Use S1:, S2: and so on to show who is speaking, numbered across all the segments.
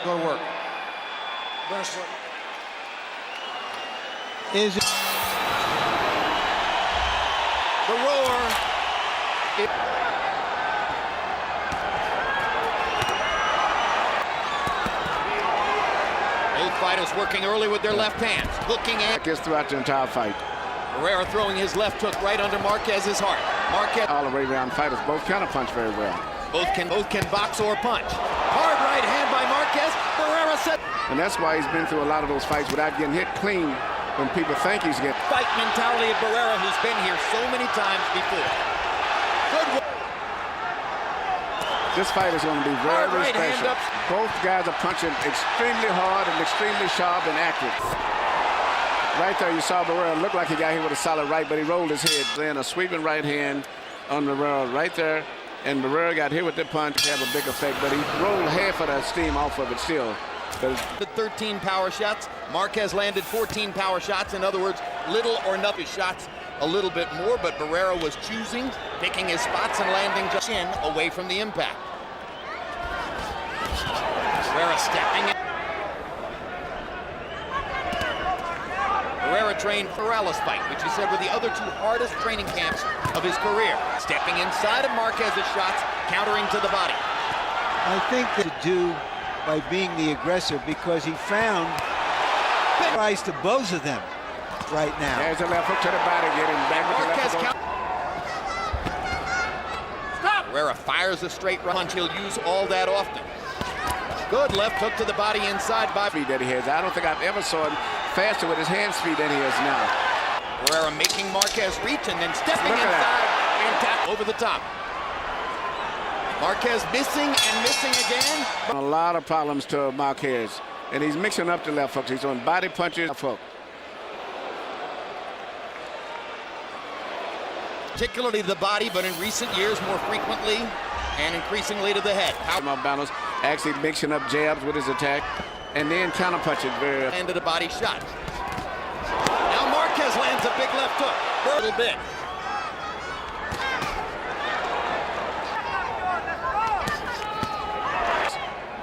S1: Go to work.
S2: Wrestler.
S1: Is it?
S2: The roar.
S3: Both fighters working early with their left hands, hooking at
S4: Marquez throughout the entire fight.
S3: Barera throwing his left hook right under Marquez's heart. Marquez.
S4: All the way around fighters both counterpunch very well.
S3: Both can box or punch. Hard right hand by Marquez. Barera set.
S4: And that's why he's been through a lot of those fights without getting hit clean when people think he's getting.
S3: Fight mentality of Barera, who's been here so many times before. Good work.
S4: This fight is going to be very,
S3: Hard
S4: very
S3: right hand
S4: special.
S3: up.
S4: Both guys are punching extremely hard and extremely sharp and accurate. Right there, you saw Barera look like he got hit with a solid right, but he rolled his head. Then a sweeping right hand on Barera right there. And Barera got hit with the punch to have a big effect, but he rolled half of that steam off of it still.
S3: The 13 power shots. Marquez landed 14 power shots. In other words, little or nothing shots a little bit more, but Barera was choosing, picking his spots and landing just in away from the impact. Barera stepping in. Barera trained Morales fight, which he said were the other two hardest training camps of his career. Stepping inside of Marquez's shots, countering to the body.
S1: I think to do by being the aggressor, because he found tries to both of them right now.
S4: There's a left hook to the body, getting back with the left hook.
S3: Stop! Barera fires a straight punch. He'll use all that often. Good left hook to the body inside by
S4: Speed that he has. I don't think I've ever saw him faster with his hand speed than he is now.
S3: Barera making Marquez reach and then stepping
S4: Look at
S3: inside and tap over the top. Marquez missing and missing again.
S4: A lot of problems to Marquez, and he's mixing up the left hooks. He's on body punches, left hook.
S3: Particularly the body, but in recent years more frequently and increasingly to the head.
S4: Balance, actually mixing up jabs with his attack, and then counter punches very.
S3: End of the body shot. Now Marquez lands a big left hook. A little bit.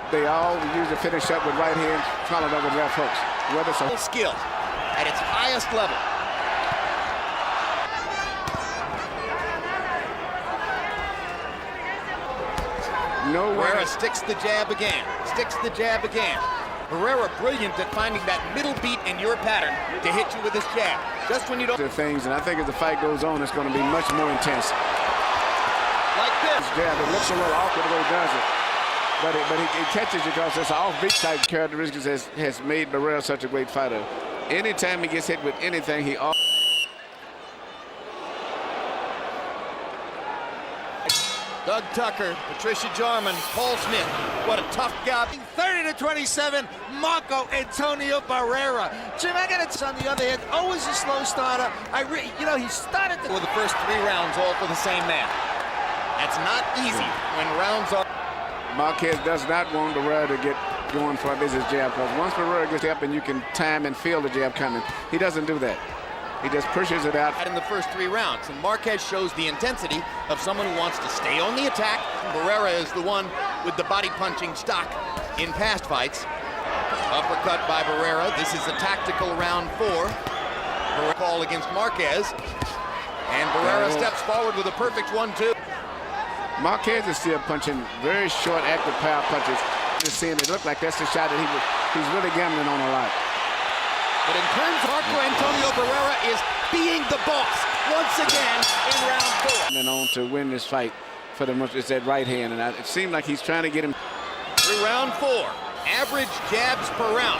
S4: They all use to finish up with right hands, followed up with left hooks. Whether it's
S3: Skill at its highest level. Barera sticks the jab again. Sticks the jab again. Barera brilliant at finding that middle beat in your pattern to hit you with his jab. Just when you don't.
S4: Things, and I think as the fight goes on, it's going to be much more intense.
S3: Like this.
S4: Jab, it looks a little awkward the way he does it. But he catches you because it's off-beat type characteristics has made Barera such a great fighter. Anytime he gets hit with anything, he off.
S3: Doug Tucker, Patricia Jarman, Paul Smith. What a tough guy.
S2: 30-27, Marco Antonio Barrera. Jim, I got it on the other hand. Always a slow starter. He started
S3: For the first 3 rounds, all for the same man. That's not easy when rounds are.
S4: Marquez does not want Barrera to get going for a business jab, because once Barrera gets up and you can time and feel the jab coming, he doesn't do that. He just pushes it out.
S3: In the first 3 rounds, and Marquez shows the intensity of someone who wants to stay on the attack. Barrera is the one with the body punching stock in past fights. Uppercut by Barrera. This is a tactical round 4. Barrera call against Marquez, and Barrera steps forward with a perfect 1-2.
S4: Marquez is still punching very short, active power punches. Just seeing it look like that's the shot that he's really gambling on a lot.
S3: But in terms of Marco Antonio Barrera is being the boss once again in round 4.
S4: And on to win this fight for the most, it's that right hand, and it seemed like he's trying to get him.
S3: Through round 4, average jabs per round.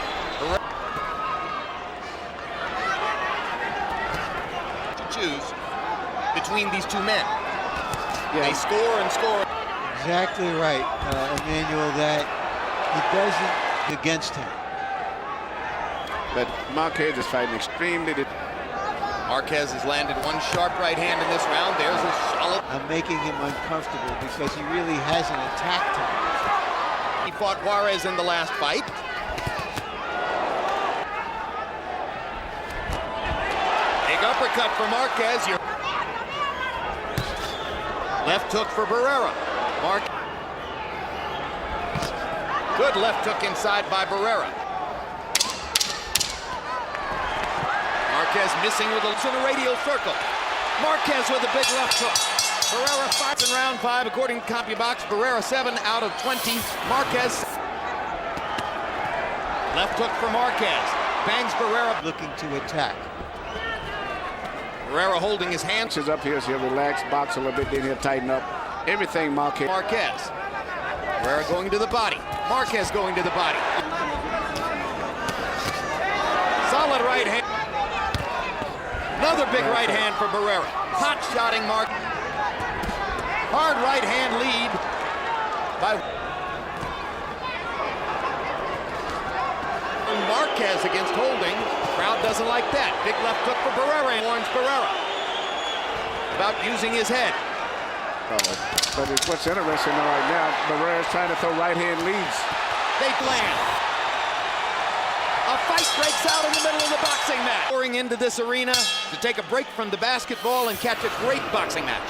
S3: To choose between these two men.
S4: Yeah.
S3: They score and score.
S1: Exactly right, Emmanuel, that he doesn't against him.
S4: But Marquez is fighting extremely.
S3: Marquez has landed one sharp right hand in this round. There's a solid.
S1: I'm making him uncomfortable because he really hasn't attacked him.
S3: He fought Juarez in the last fight. Big uppercut for Marquez. Left hook for Barrera. Good left hook inside by Barera. Marquez missing with a radial circle. Marquez with a big left hook. Barera fights in round 5 according to CompuBox. Barera 7 out of 20. Marquez. Left hook for Marquez. Bangs Barera.
S1: Looking to attack.
S3: Barera holding his hands.
S4: Is up here, so he'll relax, box a little bit, then he'll tighten up. Everything Marquez.
S3: Barera going to the body. Marquez going to the body. Solid right hand. Another big right hand for Barera. Hot shotting Mark. Hard right hand lead by Marquez against holding. Crowd doesn't like that. Big left hook for Barera and warns Barera about using his head.
S4: But what's interesting right now, Barrera's trying to throw right hand leads.
S3: They land. A fight breaks out in the middle of the boxing match. Pouring into this arena to take a break from the basketball and catch a great boxing match.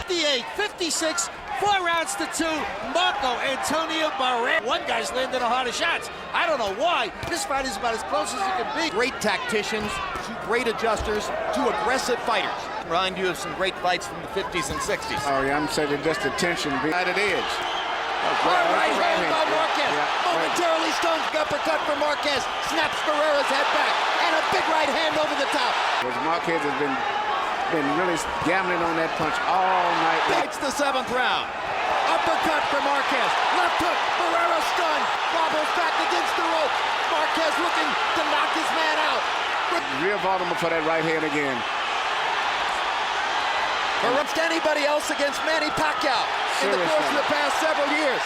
S2: 58-56, 4 rounds to 2. Antonio Barrera. One guy's landing the harder shots. I don't know why. This fight is about as close as it can be.
S3: Great tacticians, 2 great adjusters, 2 aggressive fighters. Remind you of some great fights from the 50s and 60s.
S4: Oh, yeah, I'm saying just the tension behind the edge.
S3: Hard right hand by Marquez. Momentarily stunned uppercut for Marquez. Snaps Barrera's head back. And a big right hand over the top.
S4: Because Marquez has been really gambling on that punch all night.
S3: It's the 7th round. Uppercut for Marquez. Left hook. Barrera stunned. Wobbles back against the rope. Marquez looking to knock his man out.
S4: Real vulnerable for that right hand again.
S3: Against anybody else against Manny Pacquiao in the course of the past several years.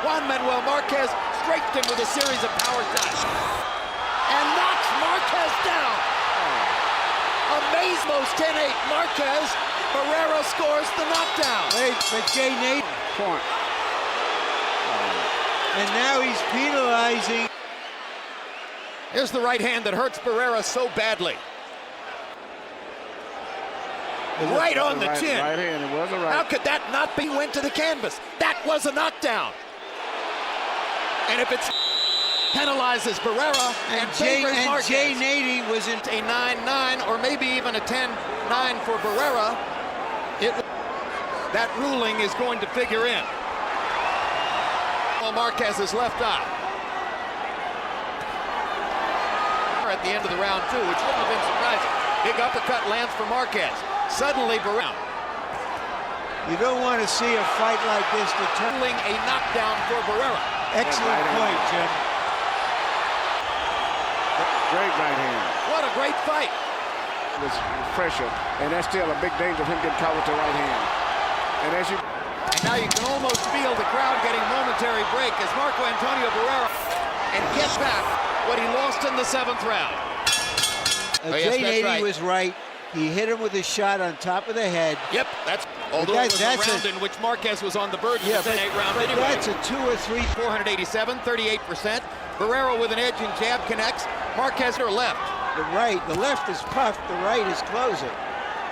S3: Juan Manuel Marquez strafed him with a series of power shots and knocks Marquez down. Amazemos 10-8 Marquez. Barrera scores the knockdown.
S1: Wait, but Jay Nate.
S4: Point.
S1: And now he's penalizing.
S3: Here's the right hand that hurts Barrera so badly. Right on the chin.
S4: Right hand, it was a right.
S3: How could that not be went to the canvas? That was a knockdown. And if it's penalizes Barrera and favors Marquez.
S1: Jay Nady was in
S3: a 9-9 or maybe even a 10-9 for Barrera. That ruling is going to figure in. Marquez's left eye. At the end of the round 2, which wouldn't have been surprising. Big uppercut lands for Marquez. Suddenly, Barrera.
S1: You don't want to see a fight like this determining
S3: a knockdown for Barrera.
S1: Excellent point, Jim.
S4: Great right hand.
S3: What a great fight.
S4: It was pressure, and that's still a big danger of him getting caught with the right hand. And
S3: now you can almost feel the crowd getting momentary break as Antonio Barrera and gets back what he lost in the 7th round.
S1: Jay Nady was right. He hit him with a shot on top of the head.
S3: Yep, although it was a round in which Marquez was on the verge of the 10-8 round anyway.
S1: That's a 2 or 3.
S3: 487, 38%. Barrera with an edge and jab connects. Marquez to left.
S1: The left is puffed, the right is closing.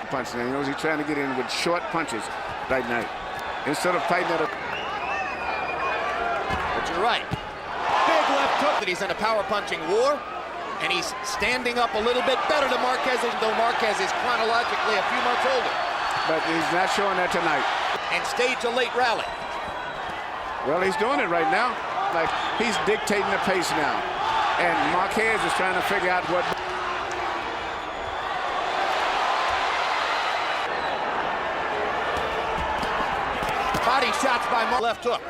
S4: Punching, he knows he's trying to get in with short punches right now. Instead of fighting at a...
S3: But you're right. Big left hook that he's in a power punching war. And he's standing up a little bit better to Marquez, though Marquez is chronologically a few months older.
S4: But he's not showing that tonight.
S3: And stage a late rally.
S4: Well, he's doing it right now. Like, he's dictating the pace now. And Marquez is trying to figure out what...
S3: Body shots by left hook.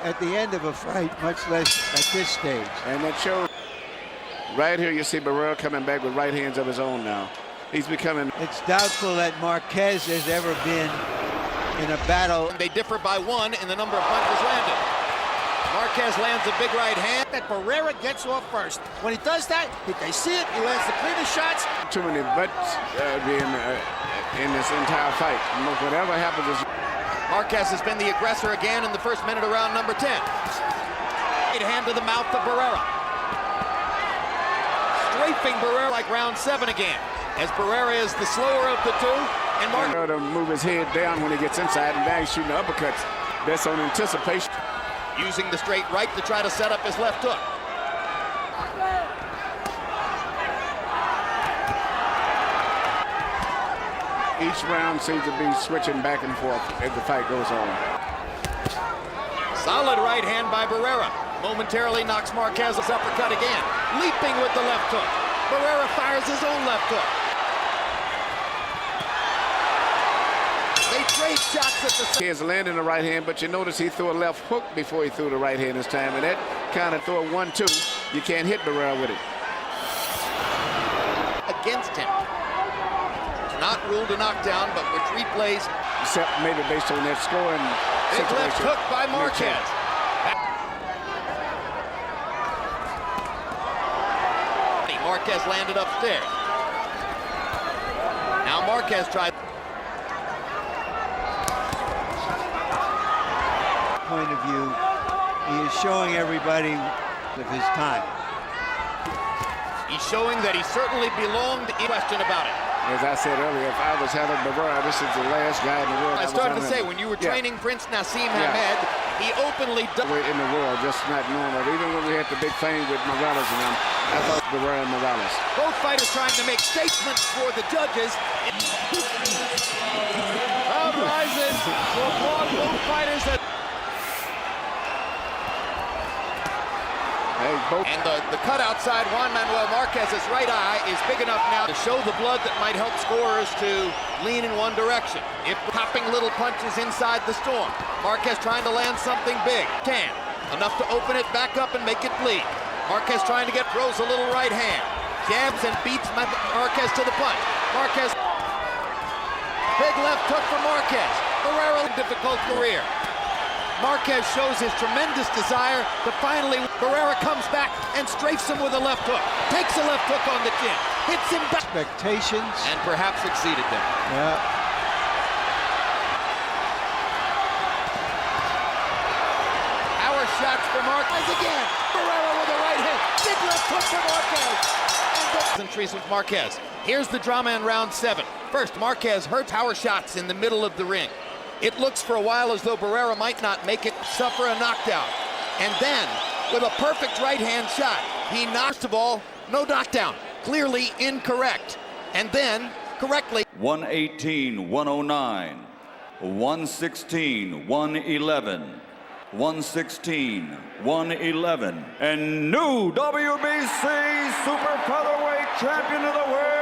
S1: At the end of a fight, much less at this stage.
S4: And that shows right here you see Barrera coming back with right hands of his own now. He's becoming...
S1: It's doubtful that Marquez has ever been in a battle.
S3: They differ by 1 in the number of punches landed. Marquez lands a big right hand.
S2: That Barrera gets off first. When he does that, if they see it, he lands the cleanest shots.
S4: Too many butts in this entire fight. Whatever happens is...
S3: Marquez has been the aggressor again in the first minute of round number 10. Right hand to the mouth of Barrera. Strafing Barrera like round 7 again. As Barrera is the slower of the 2, And Marquez
S4: to move his head down when he gets inside, and now he's shooting uppercuts. That's on anticipation.
S3: using the straight right to try to set up his left hook.
S4: Each round seems to be switching back and forth as the fight goes on.
S3: Solid right hand by Barera. Momentarily knocks Marquez's uppercut again. Leaping with the left hook. Barera fires his own left hook. They trade shots at the...
S4: He is landing the right hand, but you notice he threw a left hook before he threw the right hand this time, and that kind of threw a 1-2. You can't hit Barera with it.
S3: Against him. Not ruled a knockdown, but which replays.
S4: Except maybe based on that scoring
S3: Big
S4: situation.
S3: left hook by Marquez. Marquez landed upstairs. Now Marquez tried.
S1: Point of view, he is showing everybody of his time.
S3: He's showing that he certainly belonged. In question about it.
S4: As I said earlier, if I was Heather Barera, this is the last guy in the world.
S3: I started to say, when you were training Prince Nassim Hamed, he openly...
S4: In the world, just not normal. Even when we had the big fame with Morales and them, I thought Barera and Morales.
S3: Both fighters trying to make statements for the judges. Crowd rises to applaud both fighters. And the cut outside Juan Manuel Marquez's right eye is big enough now to show the blood that might help scorers to lean in one direction. If popping little punches inside the storm. Marquez trying to land something big. Enough to open it back up and make it bleed. Marquez trying to throws a little right hand. Jabs and beats Marquez to the punch. Marquez. Big left hook for Marquez. Barera, difficult career. Marquez shows his tremendous desire to finally... Barera comes back and strafes him with a left hook. Takes a left hook on the chin. Hits him back.
S1: Expectations.
S3: And perhaps exceeded them.
S1: Yeah.
S3: Power shots for Marquez again. Barera with a right hand. Big left hook for Marquez. And entries with Marquez. Here's the drama in round 7. First, Marquez hurts power shots in the middle of the ring. It looks for a while as though Barera might not make it, suffer a knockdown. And then, with a perfect right-hand shot, he knocks the ball, no knockdown. Clearly incorrect. And then, correctly.
S5: 118, 109, 116, 111, 116, 111, and new WBC Super Featherweight Champion of the World,